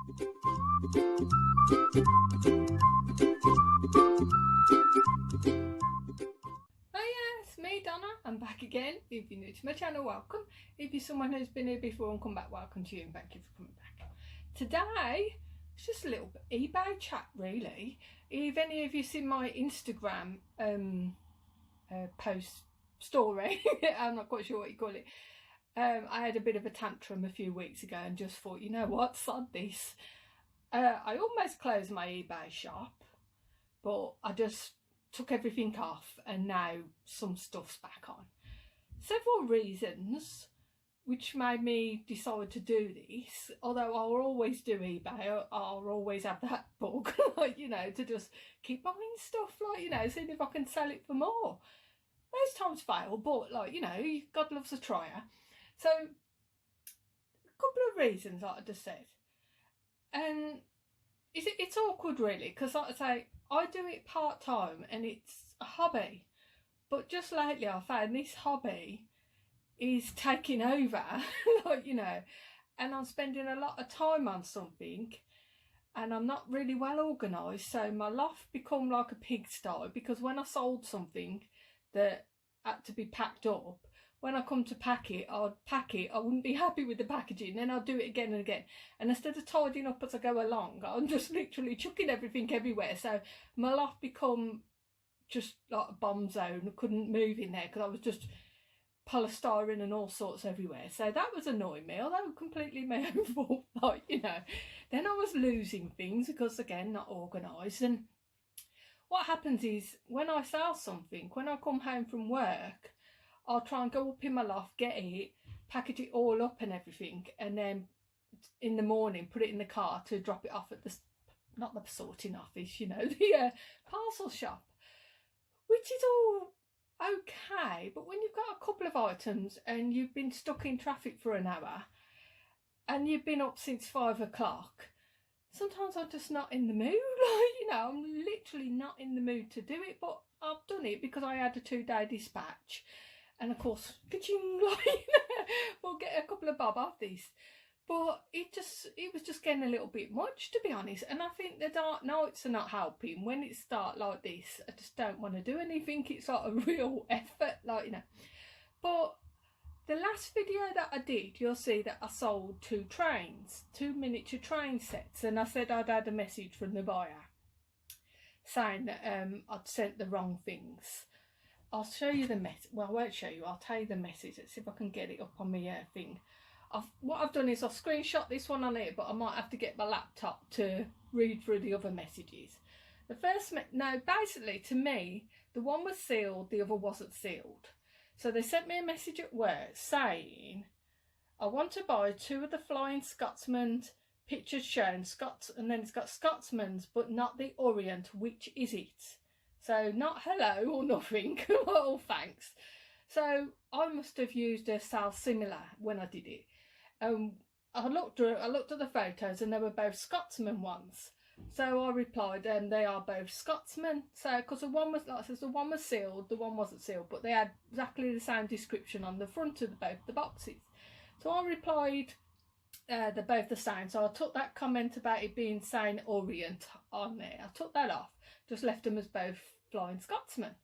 It's me, Donna. I'm back again. If you're new to my channel, welcome. If you're someone who's been here before and come back, welcome to you and thank you for coming back. Today, it's just a little eBay chat really. If any of you seen my Instagram post story, I'm not quite sure what you call it. I had a bit of a tantrum a few weeks ago and just thought, you know what, sod this. I almost closed my eBay shop, but I just took everything off and now some stuff's back on. Several reasons which made me decide to do this, although I'll always do eBay. I'll always have that bug, like, you know, to just keep buying stuff, like, you know, seeing if I can sell it for more. Most times fail, but, like, you know, God loves a trier. So, a couple of reasons, like I just said. And it's awkward really, because like I say, I do it part-time and it's a hobby. But just lately I found this hobby is taking over, like, you know, and I'm spending a lot of time on something and I'm not really well organised, so my loft become like a pigsty, because when I sold something that had to be packed up, when I come to pack it, I wouldn't be happy with the packaging, then I'll do it again and again, and instead of tidying up as I go along, I'm just literally chucking everything everywhere, so my loft become just like a bomb zone. I couldn't move in there because I was just polystyrene and all sorts everywhere, so that was annoying me, although completely my own fault, like, you know. Then I was losing things because, again, not organised. And what happens is, when I sell something, when I come home from work, I'll try and go up in my loft, get it, package it all up and everything, and then in the morning put it in the car to drop it off at the, not the sorting office, you know, the parcel shop, which is all okay. But when you've got a couple of items and you've been stuck in traffic for an hour and you've been up since 5 o'clock, sometimes I'm just not in the mood, like, you know, I'm literally not in the mood to do it. But I've done it because I had a 2-day dispatch. And of course, ka-ching, like, we'll get a couple of bob off this. But it was just getting a little bit much, to be honest. And I think the dark nights are not helping. When it starts like this, I just don't want to do anything. It's like a real effort, like, you know. But the last video that I did, you'll see that I sold 2 miniature train sets. And I said I'd had a message from the buyer saying that I'd sent the wrong things. I'll show you the message. Well, I won't show you. I'll tell you the message. Let's see if I can get it up on my thing. What I've done is I've screenshot this one on it, but I might have to get my laptop to read through the other messages. The first, no, basically to me, the one was sealed, the other wasn't sealed. So they sent me a message at work saying, I want to buy 2 of the Flying Scotsman's, pictures shown, Scots, and then it's got Scotsman's, but not the Orient. Which is it? So not hello or nothing. Oh, thanks. So I must have used a sal similar when I did it. I looked at the photos and they were both Scotsman ones. So I replied, they are both Scotsman. So because the one was, like I said, the one was sealed, the one wasn't sealed, but they had exactly the same description on the front of both the boxes. So I replied, they're both the same. So I took that comment about it being saying Orient on there. I took that off, just left them as both Flying Scotsman.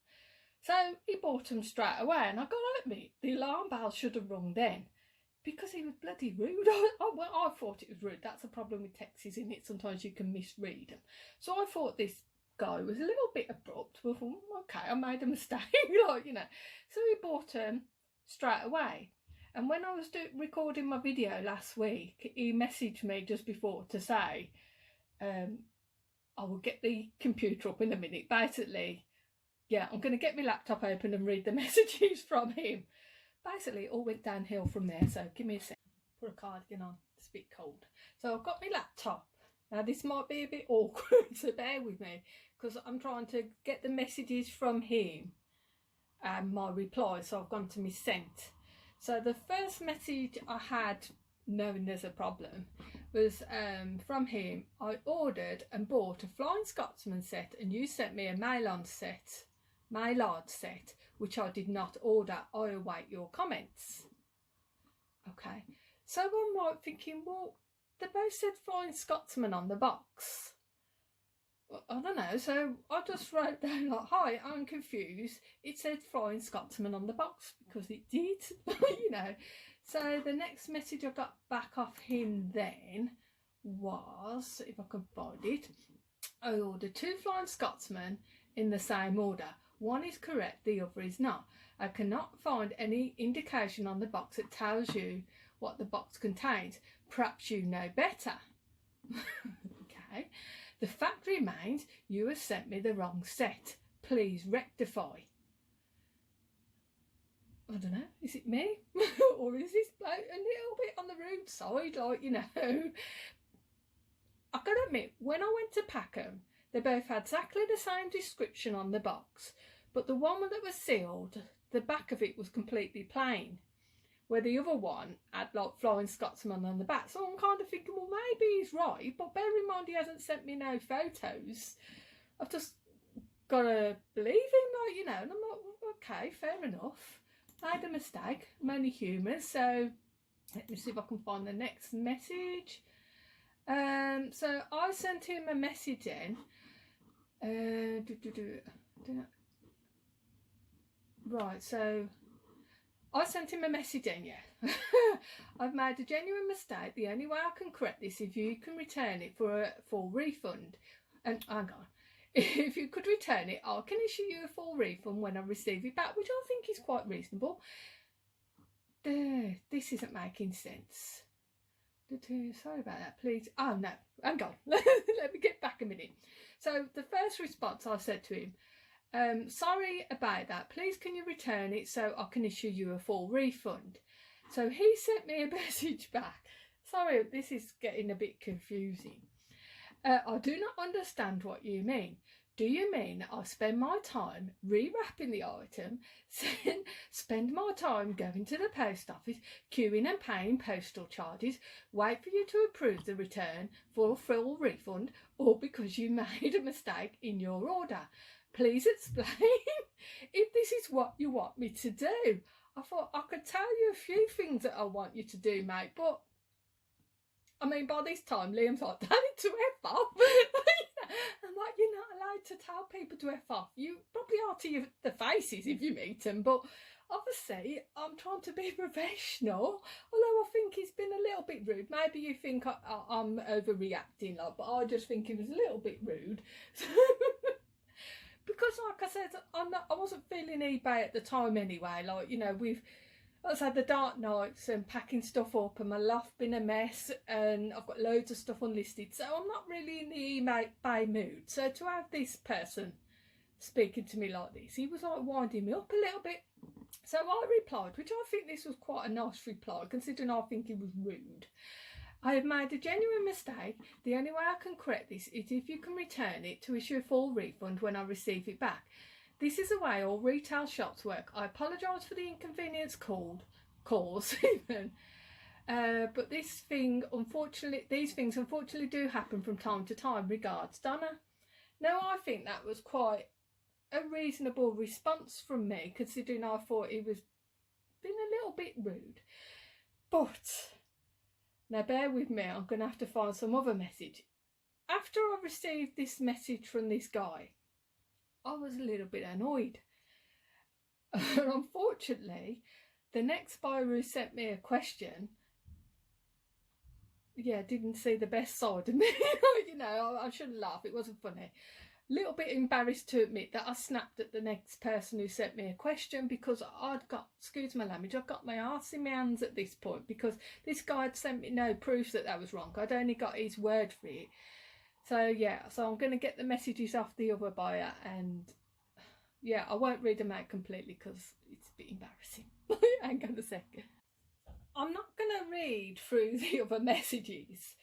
So he bought them straight away, and I got to admit, the alarm bell should have rung then, because he was bloody rude. I thought it was rude. That's a problem with texts, isn't it? Sometimes you can misread them. So I thought this guy was a little bit abrupt. Well, okay, I made a mistake, like, you know. So he bought them straight away. And when I was recording my video last week, he messaged me just before to say, I will get the computer up in a minute. Basically, yeah, I'm going to get my laptop open and read the messages from him. Basically, it all went downhill from there. So give me a sec. Put a cardigan on. It's a bit cold. So I've got my laptop. Now this might be a bit awkward, so bear with me, because I'm trying to get the messages from him and my reply. So I've gone to my sent. So the first message I had, knowing there's a problem, was from him. I ordered and bought a Flying Scotsman set, and you sent me a Maillard set, which I did not order. I await your comments. Okay, so I'm like thinking, well, they both said Flying Scotsman on the box. I don't know, so I just wrote down like, hi, I'm confused. It said Flying Scotsman on the box because it did, you know. So the next message I got back off him then was, if I can find it, I ordered 2 Flying Scotsmen in the same order. One is correct, the other is not. I cannot find any indication on the box that tells you what the box contains. Perhaps you know better. Okay. The fact remains you have sent me the wrong set. Please rectify. I don't know, is it me? Or is this bloke a little bit on the rude side? Like, you know. I've got to admit, when I went to pack them, they both had exactly the same description on the box. But the one that was sealed, the back of it was completely plain, where the other one had like Flying Scotsman on the back. So I'm kind of thinking, well, maybe he's right, but bear in mind he hasn't sent me no photos. I've just got to believe him, like, you know, and I'm like, okay, fair enough. I had a mistake. I'm only human, so let me see if I can find the next message. So I sent him a message in. Right, so I sent him a message in, yeah. I've made a genuine mistake. The only way I can correct this is if you can return it for a full refund. And hang on. If you could return it, I can issue you a full refund when I receive it back, which I think is quite reasonable. This isn't making sense. Sorry about that, please. Oh, no, hang on. Let me get back a minute. So the first response I said to him, sorry about that. Please can you return it so I can issue you a full refund? So he sent me a message back. Sorry, this is getting a bit confusing. I do not understand what you mean. Do you mean I spend my time rewrapping the item, spend my time going to the post office, queuing and paying postal charges, wait for you to approve the return for a full refund, or because you made a mistake in your order? Please explain if this is what you want me to do. I thought I could tell you a few things that I want you to do, mate, but I mean, by this time, Liam's like, tell it to F off. I'm like, you're not allowed to tell people to F off. You probably are to the faces if you meet them, but obviously I'm trying to be professional, although I think he's been a little bit rude. Maybe you think I'm overreacting, like, but I just think he was a little bit rude. Because like I said, I wasn't feeling eBay at the time anyway. Like, you know, I've had the dark nights and packing stuff up and my loft been a mess and I've got loads of stuff unlisted, so I'm not really in the eBay mood. So to have this person speaking to me like this, he was like winding me up a little bit. So I replied, which I think this was quite a nice reply considering I think he was rude. I have made a genuine mistake. The only way I can correct this is if you can return it to issue a full refund when I receive it back. This is the way all retail shops work. I apologise for the inconvenience caused even. But these things unfortunately do happen from time to time. Regards, Donna. Now I think that was quite a reasonable response from me, considering I thought he was being a little bit rude. But now bear with me, I'm going to have to find some other message. After I received this message from this guy, I was a little bit annoyed. Unfortunately, the next buyer who sent me a question, didn't see the best side of me. You know, I shouldn't laugh, it wasn't funny. A little bit embarrassed to admit that I snapped at the next person who sent me a question because I'd got, excuse my language, I've got my arse in my hands at this point because this guy had sent me no proof that was wrong. I'd only got his word for it. So so I'm going to get the messages off the other buyer and I won't read them out completely because it's a bit embarrassing. Hang on a second. I'm not going to read through the other messages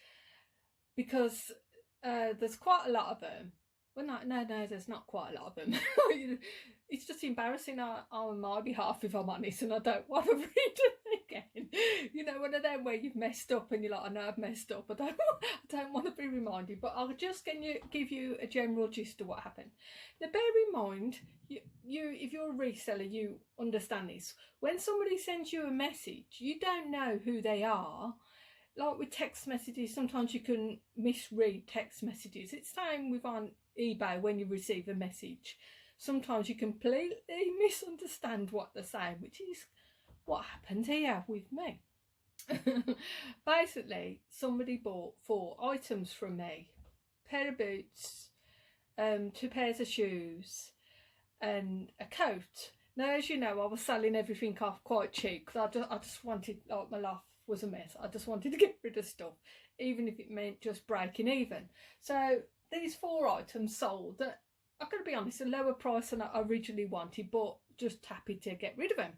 because there's quite a lot of them. Well, no, there's not quite a lot of them. It's just embarrassing on my behalf, if I'm honest, and I don't want to read them again. You know, one of them where you've messed up and you're like, I know I've messed up. I don't want to be reminded, but I'll just give you a general gist of what happened. Now, bear in mind, you if you're a reseller, you understand this. When somebody sends you a message, you don't know who they are. like with text messages, sometimes you can misread text messages. It's the same with on eBay when you receive a message. Sometimes you completely misunderstand what they're saying, which is what happened here with me. Basically, somebody bought 4 items from me: a pair of boots, 2 pairs of shoes, and a coat. Now, as you know, I was selling everything off quite cheap because I just wanted, like, my life was a mess. I just wanted to get rid of stuff, even if it meant just breaking even. So these 4 items sold at, I'm going to be honest, a lower price than I originally wanted, but just happy to get rid of them.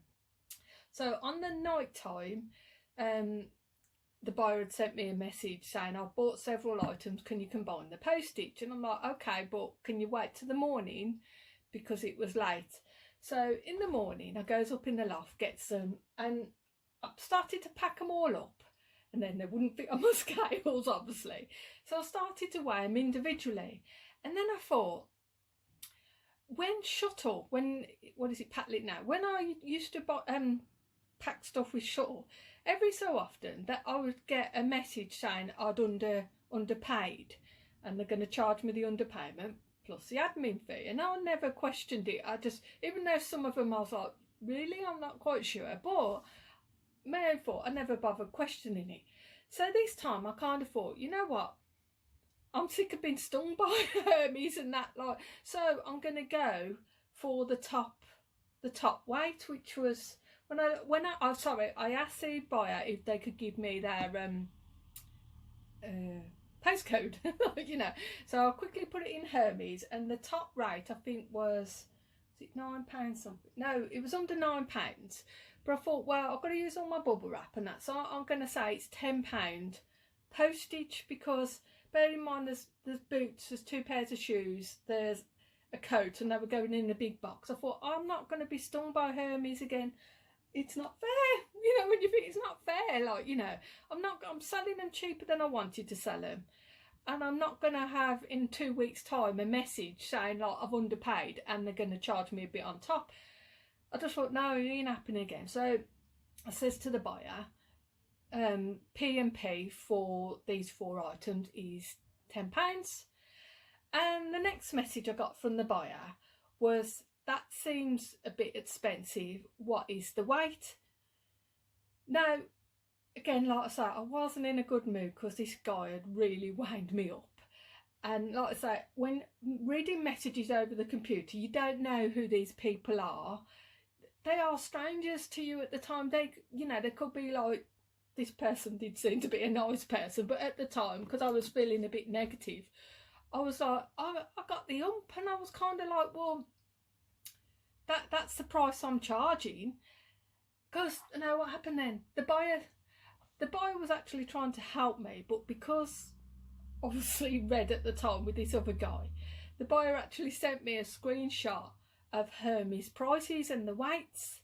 So on the night time, the buyer had sent me a message saying, I've bought several items, can you combine the postage? And I'm like, okay, but can you wait till the morning, because it was late. So in the morning I goes up in the loft, gets them, and I started to pack them all up, and then they wouldn't fit on my scales, obviously. So I started to weigh them individually, and then I thought, what is it, Patlet now? When I used to pack stuff with Shuttle, every so often that I would get a message saying I'd underpaid, and they're going to charge me the underpayment plus the admin fee, and I never questioned it. I just, even though some of them I was like, really, I'm not quite sure, but my own fault, I never bothered questioning it. So this time I kind of thought, you know what, I'm sick of being stung by Hermes and that, like, so I'm going to go for the top weight, which was, I asked the buyer if they could give me their postcode, you know. So I quickly put it in Hermes, and the top rate I think was it £9 something? No, it was under £9. But I thought, well, I've got to use all my bubble wrap and that, so I'm going to say it's £10 postage, because bear in mind there's boots, there's 2 pairs of shoes, there's a coat, and they were going in a big box. I thought, I'm not going to be stung by Hermes again. It's not fair, you know, when you think it's not fair, like, you know, I'm selling them cheaper than I wanted to sell them, and I'm not going to have in 2 weeks time a message saying like I've underpaid and they're going to charge me a bit on top. I just thought, no, it ain't happening again. So I says to the buyer, P&P for these 4 items is £10. And the next message I got from the buyer was, that seems a bit expensive, what is the weight? Now, again, like I say, I wasn't in a good mood because this guy had really wound me up. And like I say, when reading messages over the computer, you don't know who these people are. They are strangers to you at the time. They, you know, they could be like, this person did seem to be a nice person, but at the time, because I was feeling a bit negative, I was like, I got the ump, and I was kind of like, well, that's the price I'm charging. Because, you know, what happened then? The buyer was actually trying to help me, but because obviously read at the time with this other guy, the buyer actually sent me a screenshot of Hermes prices and the weights.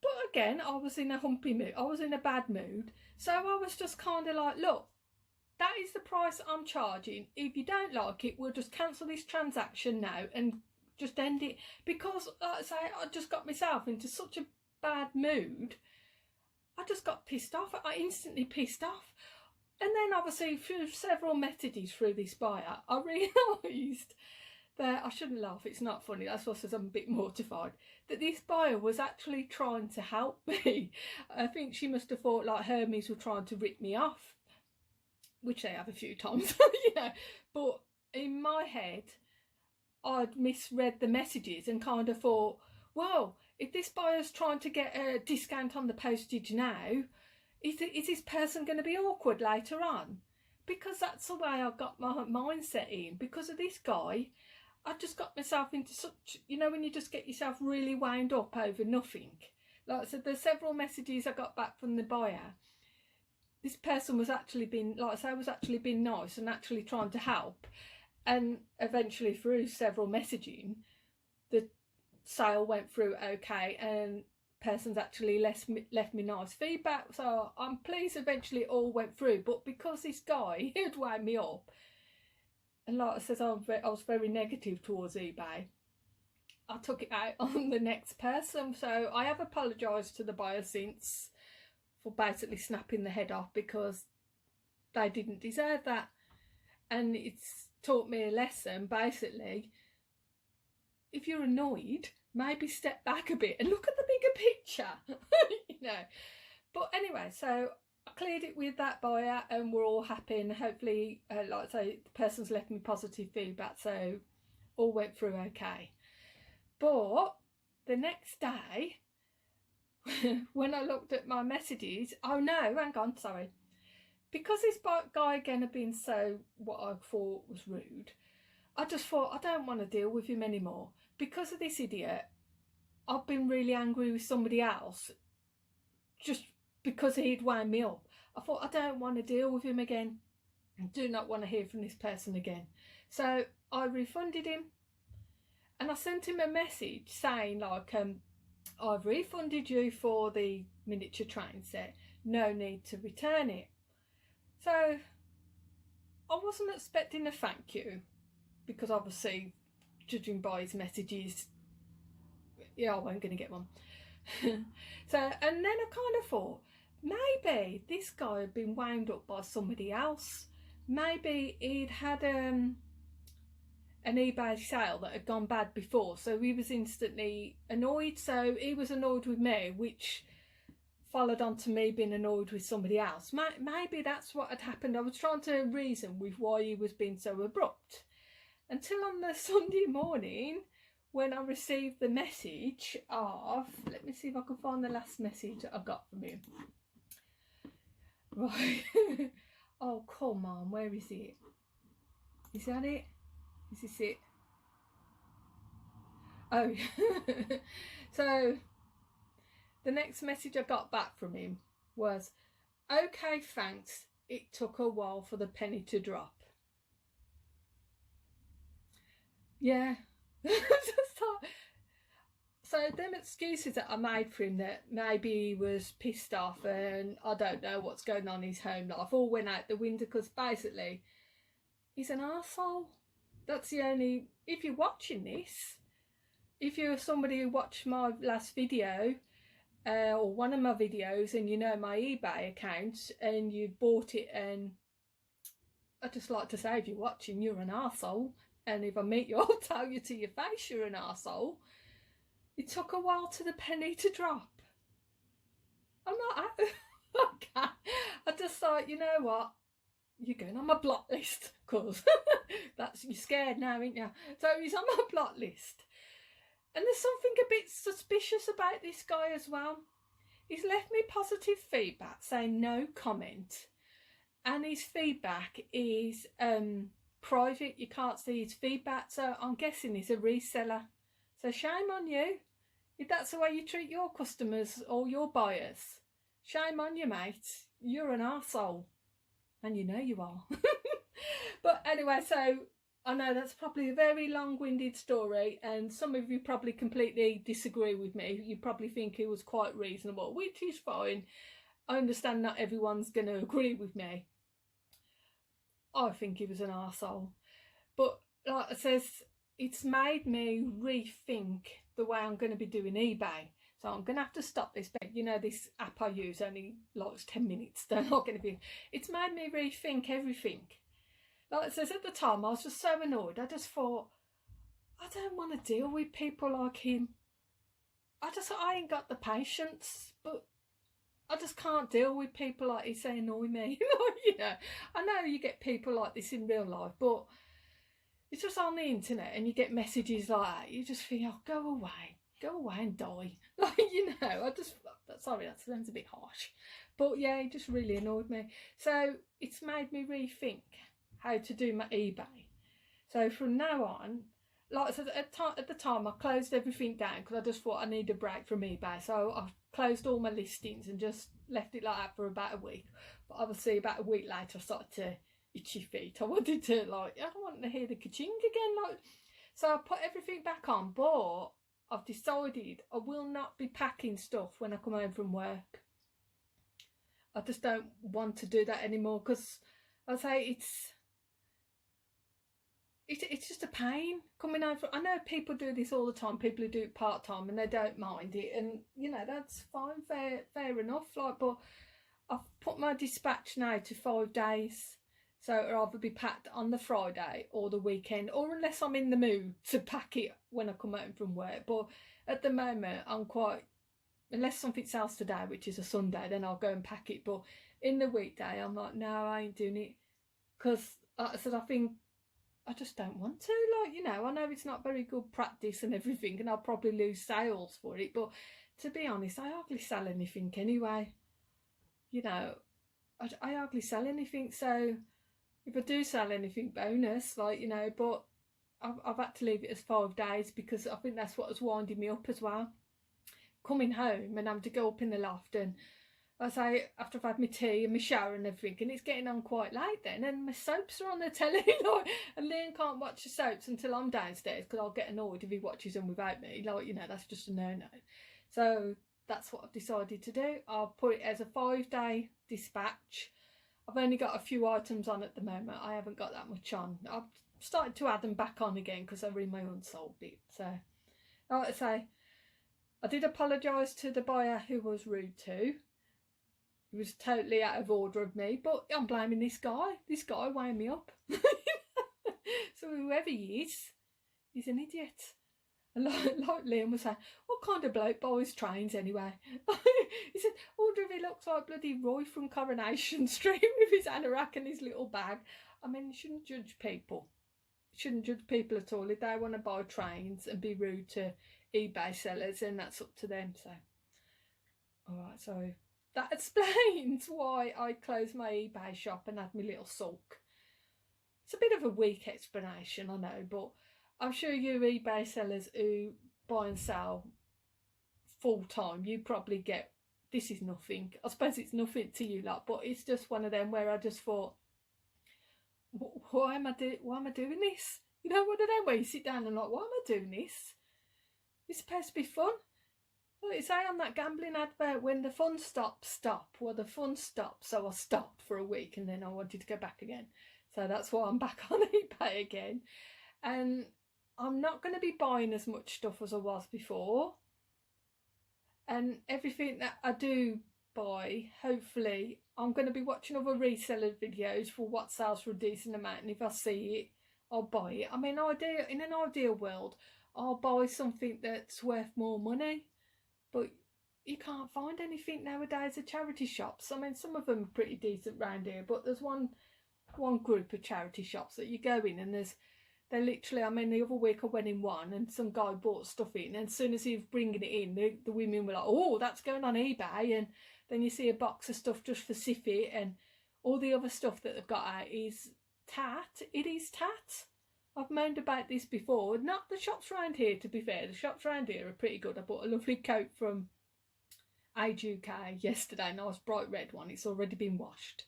But again, I was in a humpy mood. I was in a bad mood. So I was just kind of like, look, that is the price I'm charging. If you don't like it, we'll just cancel this transaction now and just end it. Because, like I say, I just got myself into such a bad mood. I just got pissed off. I instantly pissed off. And then obviously through several messages through this buyer, I realised that, I shouldn't laugh, it's not funny, that's what says I'm a bit mortified, that this buyer was actually trying to help me. I think she must have thought like Hermes were trying to rip me off, which they have a few times, you know. But in my head, I'd misread the messages and kind of thought, well, if this buyer's trying to get a discount on the postage now, is this person going to be awkward later on? Because that's the way I got my mindset in. Because of this guy, I just got myself into such, you know, when you just get yourself really wound up over nothing. Like I said, there's several messages I got back from the buyer. This person was actually being, like I say, was actually being nice and actually trying to help. And eventually through several messaging, the sale went through okay, and person's actually left me nice feedback. So I'm pleased eventually it all went through. But because this guy had wound me up, and like I said, I was very negative towards eBay, I took it out on the next person. So I have apologised to the buyer since for basically snapping the head off because they didn't deserve that. And it's taught me a lesson, basically. If you're annoyed, maybe step back a bit and look at the bigger picture, you know. But anyway, so I cleared it with that buyer and we're all happy, and hopefully, like I say, the person's left me positive feedback, so all went through okay. But the next day, when I looked at my messages, oh no, hang on, sorry. Because this guy again had been so, what I thought was rude, I just thought, I don't want to deal with him anymore. Because of this idiot, I've been really angry with somebody else just because he'd wound me up. I thought, I don't want to deal with him again. I do not want to hear from this person again. So I refunded him and I sent him a message saying, like, I've refunded you for the miniature train set. No need to return it. So I wasn't expecting a thank you, because obviously, judging by his messages, yeah, I wasn't going to get one. So, and then I kind of thought, maybe this guy had been wound up by somebody else. Maybe he'd had an eBay sale that had gone bad before, so he was instantly annoyed. So he was annoyed with me, which followed on to me being annoyed with somebody else. Maybe that's what had happened. I was trying to reason with why he was being so abrupt, until on the Sunday morning when I received the message of, let me see if I can find the last message that I got from him. Right. Oh, come on, where is it? Is that it? Is this it? Oh. So the next message I got back from him was, okay, thanks, it took a while for the penny to drop. Yeah. So them excuses that I made for him, that maybe he was pissed off and I don't know what's going on in his home life, all went out the window, because basically he's an arsehole. That's the only, if you're watching this, if you're somebody who watched my last video or one of my videos and you know my eBay account and you bought it, and I'd just like to say, if you're watching, you're an arsehole. And if I meet you, I'll tell you to your face you're an arsehole. It took a while to the penny to drop. I'm not, okay. I just thought, you know what? You're going on my block list, of course. That's, you're scared now, ain't you? So he's on my block list. And there's something a bit suspicious about this guy as well. He's left me positive feedback saying no comment. And his feedback is private. You can't see his feedback. So I'm guessing he's a reseller. So shame on you. If that's the way you treat your customers or your buyers, shame on you, mate. You're an arsehole. And you know you are. But anyway, so I know that's probably a very long-winded story, and some of you probably completely disagree with me. You probably think it was quite reasonable, which is fine. I understand not everyone's going to agree with me. I think he was an arsehole. But like I says, it's made me rethink the way I'm going to be doing eBay. So I'm going to have to stop this. But you know, this app I use only likes 10 minutes. They're not going to be. It's made me rethink everything. Like it says, at the time, I was just so annoyed. I just thought, I don't want to deal with people like him. I ain't got the patience. But I just can't deal with people like this. They annoy me. You know, I know you get people like this in real life, but it's just on the internet and you get messages like that. You just feel, oh, go away and die. Like, you know, sorry, that sounds a bit harsh. But yeah, it just really annoyed me. So it's made me rethink how to do my eBay. So from now on, like I said, at the time I closed everything down because I just thought I need a break from eBay. So I closed all my listings and just left it like that for about a week. But obviously about a week later I started to itchy feet. I wanted to, like, I want to hear the ka-ching again. Like, so I put everything back on, but I've decided I will not be packing stuff when I come home from work. I just don't want to do that anymore, because I say it's just a pain coming home from. I know people do this all the time, people who do it part-time and they don't mind it, and you know, that's fine, fair enough, like, but I've put my dispatch now to 5 days. So it'll either be packed on the Friday or the weekend, or unless I'm in the mood to pack it when I come home from work. But at the moment, I'm quite, unless something sells today, which is a Sunday, then I'll go and pack it. But in the weekday, I'm like, no, I ain't doing it. Because like I said, I think I just don't want to. Like, you know, I know it's not very good practice and everything, and I'll probably lose sales for it. But to be honest, I hardly sell anything anyway. You know, I hardly sell anything. So if I do sell anything, bonus, like, you know, but I've had to leave it as 5 days because I think that's what was winding me up as well. Coming home and having to go up in the loft, and I say, after I've had my tea and my shower and everything, and it's getting on quite late then, and my soaps are on the telly, like, and Liam can't watch the soaps until I'm downstairs because I'll get annoyed if he watches them without me. Like, you know, that's just a no-no. So that's what I've decided to do. I'll put it as a 5-day dispatch. I've only got a few items on at the moment. I haven't got that much on. I've started to add them back on again because they're in my unsold bit. So, like I say, I did apologise to the buyer who was rude to. He was totally out of order of me, but I'm blaming this guy. This guy weighing me up. So whoever he is, he's an idiot. And like Liam was saying, what kind of bloke buys trains anyway? He said, I wonder if he looks like bloody Roy from Coronation Street with his anorak and his little bag. I mean, you shouldn't judge people. You shouldn't judge people at all. If they want to buy trains and be rude to eBay sellers, then that's up to them. So, alright, so that explains why I closed my eBay shop and had my little sulk. It's a bit of a weak explanation, I know, but I'm sure you eBay sellers who buy and sell full time, you probably get, this is nothing. I suppose it's nothing to you lot, but it's just one of them where I just thought, why am I doing this? You know, one of them where you sit down and like, why am I doing this? It's supposed to be fun. Like you say on that gambling advert, when the fun stops, stop. Well, the fun stopped, so I stopped for a week and then I wanted to go back again. So that's why I'm back on eBay again. And I'm not going to be buying as much stuff as I was before. And everything that I do buy, hopefully, I'm going to be watching other reseller videos for what sells for a decent amount. And if I see it, I'll buy it. I mean, in an ideal world, I'll buy something that's worth more money. But you can't find anything nowadays at charity shops. I mean, some of them are pretty decent round here, but there's one group of charity shops that you go in and they're literally, I mean, the other week I went in one and some guy bought stuff in, and as soon as he was bringing it in, the women were like, oh, that's going on eBay. And then you see a box of stuff just for Siffy, and all the other stuff that they've got out is tat. It is tat. I've moaned about this before. Not the shops around here, to be fair. The shops around here are pretty good. I bought a lovely coat from Age UK yesterday, nice bright red one. It's already been washed.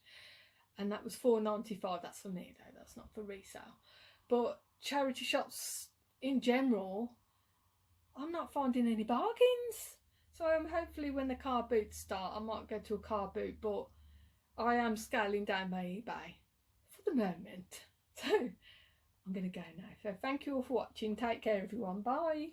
And that was £4.95. That's for me though, that's not for resale. But charity shops in general, I'm not finding any bargains. So hopefully when the car boots start, I might go to a car boot, but I am scaling down my eBay for the moment. So I'm going to go now. So thank you all for watching. Take care everyone. Bye.